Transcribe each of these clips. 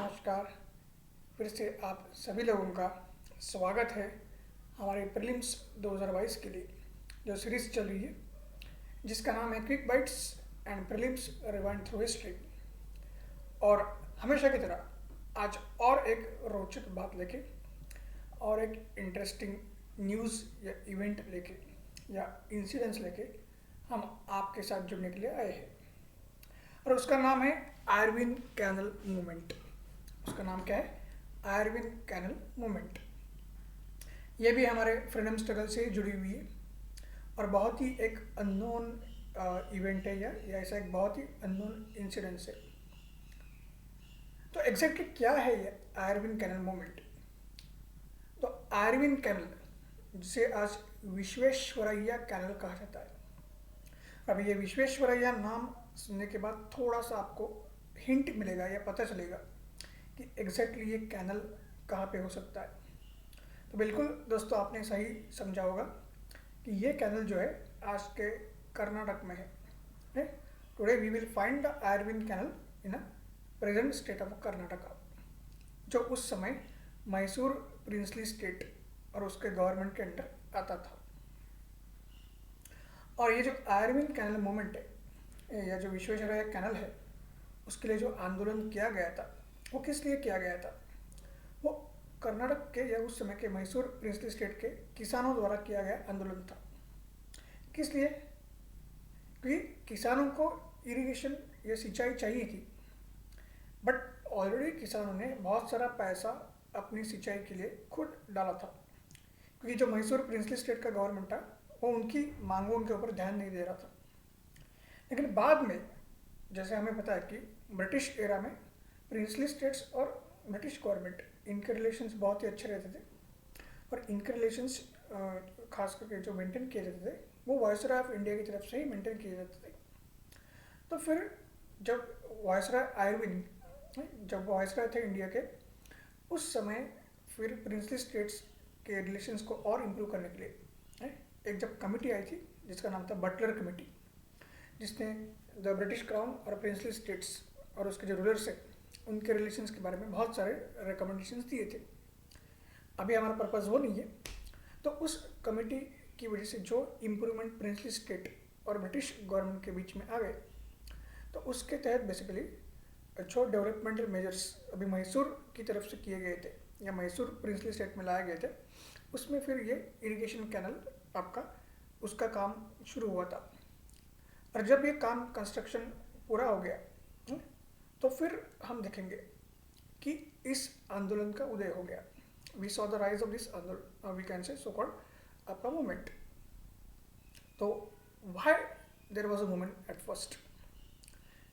नमस्कार। फिर से आप सभी लोगों का स्वागत है हमारे प्रीलिम्स 2022 के लिए जो सीरीज़ चल रही है जिसका नाम है quick bytes and prelims rewind through history. और हमेशा की तरह आज और एक रोचक बात लेके और एक इंटरेस्टिंग न्यूज़ या इवेंट लेके या इंसिडेंट्स लेके हम आपके साथ जुड़ने के लिए आए हैं। और उसका नाम है आयरविन कैनल मूवमेंट। उसका नाम क्या है? Irwin canal movement. ये भी हमारे फ्रीडम स्ट्रगल से जुड़ी हुई है और बहुत ही एक अननोन इवेंट है या ऐसा एक बहुत ही अननोन इंसिडेंस है। तो एग्जैक्टली क्या है ये आयरविन कैनल मूवमेंट? तो आयरविन कैनल, जिसे आज विश्वेश्वरैया कैनल कहा जाता है। अब ये विश्वेश्वरैया नाम सुनने के बाद थोड़ा सा आपको हिंट मिलेगा या पता चलेगा कि एग्जैक्टली ये कैनल कहाँ पे हो सकता है। तो बिल्कुल दोस्तों, आपने सही समझा होगा कि ये कैनल जो है आज के कर्नाटक में है। Today we will find the Irwin canal in a present state of Karnataka, जो उस समय मैसूर प्रिंसली स्टेट और उसके गवर्नमेंट के अंडर आता था। और ये जो आयरविन कैनल मूवमेंट है या जो विश्वेश्वरैया कैनल है, उसके लिए जो आंदोलन किया गया था वो किस लिए किया गया था? वो कर्नाटक के या उस समय के मैसूर प्रिंसली स्टेट के किसानों द्वारा किया गया आंदोलन था। किस लिए? क्योंकि किसानों को इरिगेशन या सिंचाई चाहिए थी, बट ऑलरेडी किसानों ने बहुत सारा पैसा अपनी सिंचाई के लिए खुद डाला था, क्योंकि जो मैसूर प्रिंसली स्टेट का गवर्नमेंट था वो उनकी मांगों के ऊपर ध्यान नहीं दे रहा था। लेकिन बाद में जैसे हमें पता है कि ब्रिटिश एरा में प्रिंसली स्टेट्स और ब्रिटिश गवर्नमेंट, इनके रिलेशंस बहुत ही अच्छे रहते थे और इनके रिलेशंस खास करके जो मेंटेन किए जाते थे वो वायसराय ऑफ इंडिया की तरफ से ही मेंटेन किए जाते थे। तो फिर जब वायसराय आयरविन, जब वायसराय थे इंडिया के, उस समय फिर प्रिंसली स्टेट्स के रिलेशंस को और इम्प्रूव करने के लिए एक जब कमेटी आई थी जिसका नाम था बटलर कमेटी, जिसने द ब्रिटिश क्राउन और प्रिंसली स्टेट्स और उसके जो रूलर्स हैं उनके रिलेशंस के बारे में बहुत सारे रिकमेंडेशंस दिए थे। अभी हमारा पर्पज़ वो नहीं है। तो उस कमेटी की वजह से जो इम्प्रूवमेंट प्रिंसली स्टेट और ब्रिटिश गवर्नमेंट के बीच में आ गए, तो उसके तहत बेसिकली जो डेवलपमेंटल मेजर्स अभी मैसूर की तरफ से किए गए थे या मैसूर प्रिंसली स्टेट में लाए गए थे, उसमें फिर ये इरिगेशन कैनल आपका उसका काम शुरू हुआ था। और जब ये काम कंस्ट्रक्शन पूरा हो गया तो फिर हम देखेंगे कि इस आंदोलन का उदय हो गया। We saw the rise of this आंदोलन, we can say so called आपका मूवमेंट। तो why there was a movement at first?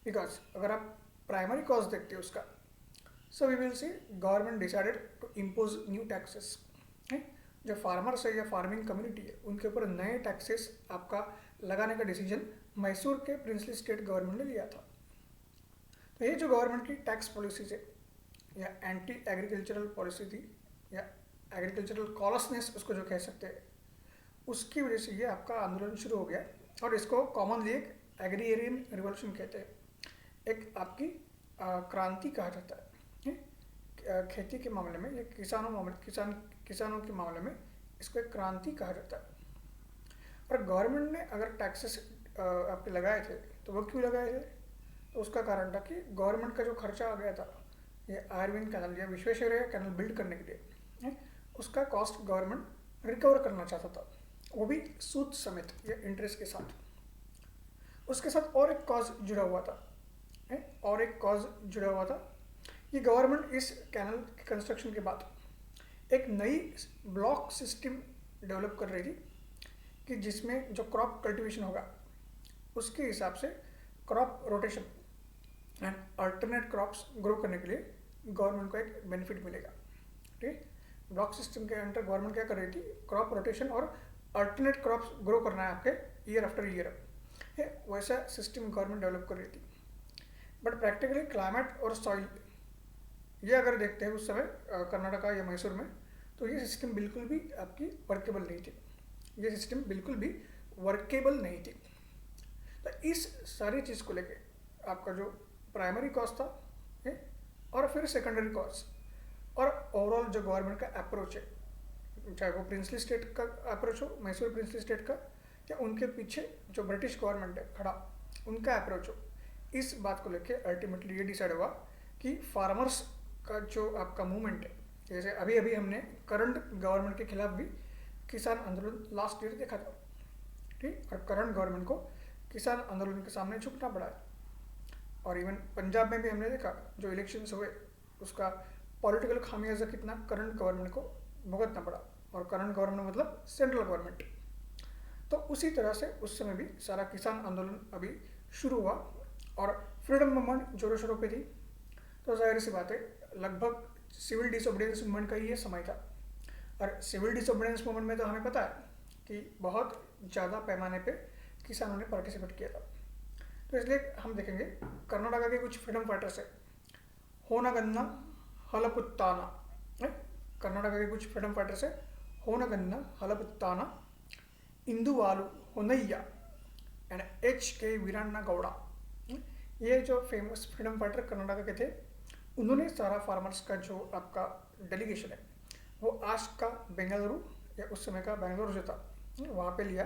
Because अगर आप प्राइमरी कॉज देखते हो उसका, so we will see government decided to impose new taxes. जो farmers है या फार्मिंग कम्युनिटी है उनके ऊपर नए टैक्सेस आपका लगाने का डिसीजन मैसूर के प्रिंसली स्टेट गवर्नमेंट ने लिया था। तो ये जो गवर्नमेंट की टैक्स पॉलिसीज है या एंटी एग्रीकल्चरल पॉलिसी थी या एग्रीकल्चरल कॉलसनेस उसको जो कह सकते हैं, उसकी वजह से ये आपका आंदोलन शुरू हो गया। और इसको कॉमनली एक एग्रीरियन रिवॉल्यूशन कहते हैं, एक आपकी क्रांति कहा जाता है। खेती के मामले में या किसानों के मामले में इसको एक क्रांति कहा जाता है। और गवर्नमेंट ने अगर टैक्सेस आपके लगाए थे तो वो क्यों लगाए थे? तो उसका कारण था कि गवर्नमेंट का जो खर्चा आ गया था ये आयरविन कैनल या विश्वेश्वरैया कैनल बिल्ड करने के लिए, उसका कॉस्ट गवर्नमेंट रिकवर करना चाहता था, वो भी सूद समेत या इंटरेस्ट के साथ। उसके साथ और एक कॉज जुड़ा हुआ था ये गवर्नमेंट इस कैनल के कंस्ट्रक्शन के बाद एक नई ब्लॉक सिस्टम डेवलप कर रही थी कि जिसमें जो क्रॉप कल्टीवेशन होगा उसके हिसाब से crop rotation and alternate crops grow करने के लिए गवर्नमेंट को एक बेनिफिट मिलेगा। ठीक, ब्लॉक सिस्टम के अंडर गवर्नमेंट क्या कर रही थी? क्रॉप रोटेशन और अल्टरनेट क्रॉप्स ग्रो करना है आपके ईयर आफ्टर ईयर, वैसा सिस्टम गवर्नमेंट डेवलप कर रही थी। बट प्रैक्टिकली क्लाइमेट और सॉइल ये अगर देखते हैं उस समय कर्नाटका या मैसूर में, तो ये सिस्टम बिल्कुल भी आपकी वर्केबल नहीं थी। तो इस सारी चीज़ को लेके आपका जो प्राइमरी कॉज था और फिर सेकेंडरी कॉज और ओवरऑल जो गवर्नमेंट का अप्रोच है, चाहे वो प्रिंसली स्टेट का अप्रोच हो, मैसूर प्रिंसली स्टेट का, या उनके पीछे जो ब्रिटिश गवर्नमेंट है खड़ा उनका अप्रोच हो, इस बात को लेके अल्टीमेटली ये डिसाइड हुआ कि फार्मर्स का जो आपका मूवमेंट है, जैसे अभी अभी हमने करंट गवर्नमेंट के खिलाफ भी किसान आंदोलन लास्ट ईयर देखा था, ठीक, और करंट गवर्नमेंट को किसान आंदोलन के सामने झुकना पड़ा है। और इवन पंजाब में भी हमने देखा जो इलेक्शंस हुए उसका पॉलिटिकल खामियाजा कितना करंट गवर्नमेंट को भुगतना पड़ा, और करंट गवर्नमेंट मतलब सेंट्रल गवर्नमेंट। तो उसी तरह से उस समय भी सारा किसान आंदोलन अभी शुरू हुआ और फ्रीडम मूवमेंट जोरों शोरों पे थी। तो जाहिर सी बात है लगभग सिविल डिसोबीडियंस मूवमेंट का ये समय था, और सिविल डिसोबीडियंस मूवमेंट में तो हमें पता है कि बहुत ज़्यादा पैमाने पे किसानों ने पार्टिसिपेट किया था। तो इसलिए हम देखेंगे कर्नाटका के कुछ फ्रीडम फाइटर्स है, होनागन्ना हलपुत्ताना, कर्नाटका के कुछ फ्रीडम फाइटर्स है, होनागन्ना हलपुत्ताना, इंदुवालु होनैया एंड H.K. वीरान्ना गौड़ा। ये जो फेमस फ्रीडम फाइटर कर्नाटका के थे, उन्होंने सारा फार्मर्स का जो आपका डेलीगेशन है वो आज का बेंगलुरु या उस समय का बेंगलुरु जो था वहाँ पे लिया।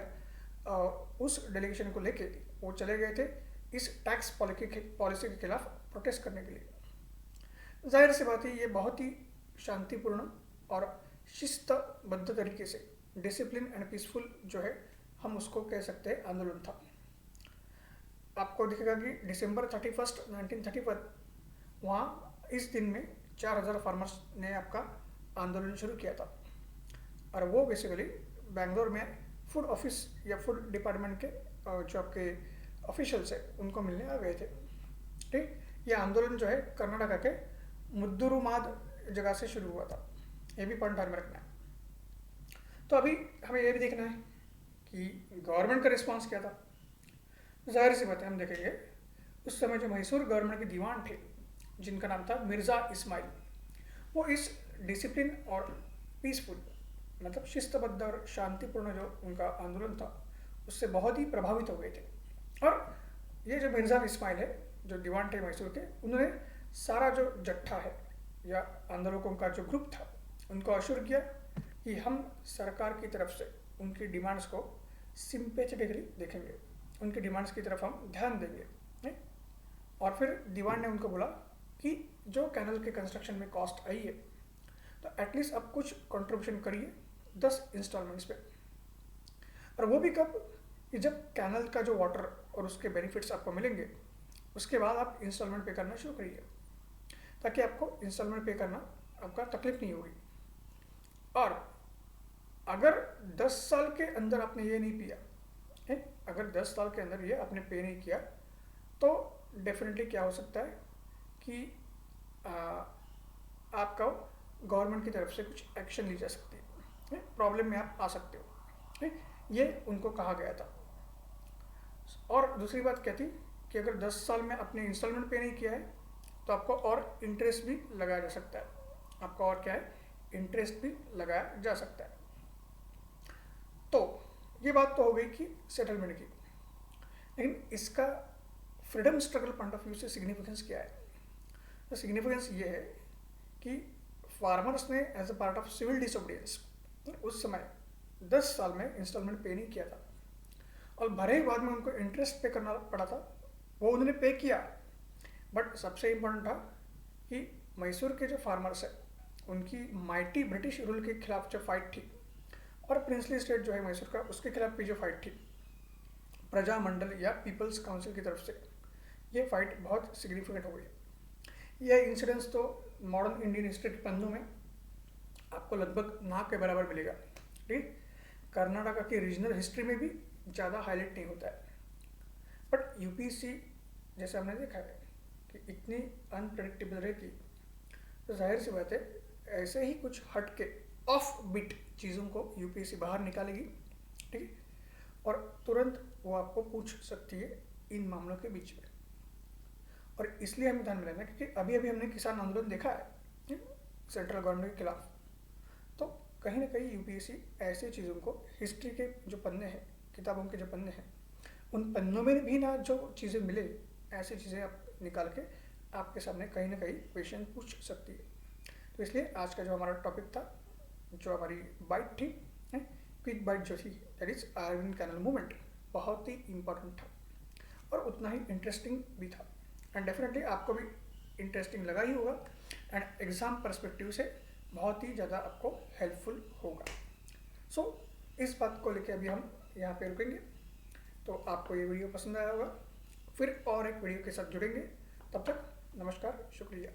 उस डेलीगेशन को लेके वो चले गए थे इस टैक्स पॉलिसी के खिलाफ प्रोटेस्ट करने के लिए। जाहिर सी बात है ये बहुत ही शांतिपूर्ण और शिस्तबद्ध तरीके से डिसिप्लिन एंड पीसफुल जो है हम उसको कह सकते हैं आंदोलन था। आपको दिखेगा कि December 31, 1931 वहाँ इस दिन में 4000 फार्मर्स ने आपका आंदोलन शुरू किया था, और वो बेसिकली बेंगलोर में फूड ऑफिस या फूड डिपार्टमेंट के जो आपके ऑफिशियल्स है उनको मिलने आ गए थे। ठीक, ये आंदोलन जो है कर्नाटका के मुद्दुरुमाद जगह से शुरू हुआ था, ये भी पॉइंट ध्यान में रखना है। तो अभी हमें ये भी देखना है कि गवर्नमेंट का रिस्पांस क्या था। जाहिर सी बात है हम देखेंगे उस समय जो मैसूर गवर्नमेंट के दीवान थे जिनका नाम था मिर्ज़ा इस्माइल, वो इस डिसिप्लिन और पीसफुल मतलब शिस्तबद्ध और शांतिपूर्ण जो उनका आंदोलन था उससे बहुत ही प्रभावित हो गए थे। और ये जो मिर्ज़ा इस्माइल है जो दीवान थे मैसूर के, उन्होंने सारा जो जट्ठा है या आंदोलकों का जो ग्रुप था उनको अश्योर किया कि हम सरकार की तरफ से उनकी डिमांड्स को सिंपैथेटिकली देखेंगे, उनकी डिमांड्स की तरफ हम ध्यान देंगे, नहीं? और फिर दीवान ने उनको बोला कि जो कैनल के कंस्ट्रक्शन में कॉस्ट आई है तो एटलीस्ट आप कुछ कंट्रीब्यूशन करिए 10 इंस्टॉलमेंट्स पे। और वो भी कब, कि जब कैनल का जो वाटर और उसके बेनिफिट्स आपको मिलेंगे उसके बाद आप इंस्टॉलमेंट पे करना शुरू करिए, ताकि आपको इंस्टॉलमेंट पे करना आपका तकलीफ नहीं होगी। और अगर 10 साल के अंदर आपने ये नहीं पिया है, अगर 10 साल के अंदर ये आपने पे नहीं किया तो डेफिनेटली क्या हो सकता है कि आपका गवर्नमेंट की तरफ से कुछ एक्शन ली जा सकती है, प्रॉब्लम में आप आ सकते हो, है? ये उनको कहा गया था। और दूसरी बात क्या थी कि अगर 10 साल में आपने इंस्टॉलमेंट पे नहीं किया है तो आपको और इंटरेस्ट भी लगाया जा सकता है, आपको और क्या है इंटरेस्ट भी लगाया जा सकता है। तो ये बात तो हो गई कि सेटलमेंट की, लेकिन इसका freedom struggle point of view से सिग्निफिकेंस क्या है। तो सिग्निफिकेंस ये है कि फार्मर्स ने as a part of civil disobedience उस समय 10 साल में इंस्टॉलमेंट पे नहीं किया था, और भले ही बाद में उनको इंटरेस्ट पे करना पड़ा था, वो उन्होंने पे किया। बट सबसे इम्पोर्टेंट था कि मैसूर के जो फार्मर्स है उनकी माइटी ब्रिटिश रूल के खिलाफ जो फाइट थी, और प्रिंसली स्टेट जो है मैसूर का उसके खिलाफ भी जो फाइट थी प्रजामंडल या पीपल्स काउंसिल की तरफ से, ये फाइट बहुत सिग्निफिकेंट हो गई। यह इंसिडेंस तो मॉडर्न इंडियन हिस्ट्री के पन्नों में आपको लगभग ना के बराबर मिलेगा। ठीक, कर्नाटका की रीजनल हिस्ट्री में भी ज़्यादा हाईलाइट नहीं होता है, बट यूपीसी जैसे हमने देखा है कि इतनी अनप्रेडिक्टेबल रहती, तो जाहिर सी बात है ऐसे ही कुछ हट के ऑफ बीट चीज़ों को यूपीएससी बाहर निकालेगी। ठीक है, और तुरंत वो आपको पूछ सकती है इन मामलों के बीच में। और इसलिए हमें ध्यान में रखना क्योंकि अभी अभी हमने किसान आंदोलन देखा है सेंट्रल गवर्नमेंट के खिलाफ, तो कहीं ना कहीं यूपीएससी ऐसी चीज़ों को हिस्ट्री के जो पन्ने हैं, किताबों के जो पन्ने हैं, उन पन्नों में भी ना जो चीज़ें मिले ऐसी चीज़ें आप निकाल के आपके सामने कहीं ना कहीं क्वेश्चन पूछ सकती है। तो इसलिए आज का जो हमारा टॉपिक था, जो हमारी बाइट थी, क्विक बाइट जो थी, that is Irwin canal movement, बहुत ही इम्पोर्टेंट था और उतना ही इंटरेस्टिंग भी था। एंड डेफिनेटली आपको भी इंटरेस्टिंग लगा ही होगा एंड एग्ज़ाम पर्सपेक्टिव से बहुत ही ज़्यादा आपको हेल्पफुल होगा। सो इस बात को लेके अभी हम यहाँ पे रुकेंगे। तो आपको ये वीडियो पसंद आया होगा, फिर और एक वीडियो के साथ जुड़ेंगे। तब तक नमस्कार, शुक्रिया।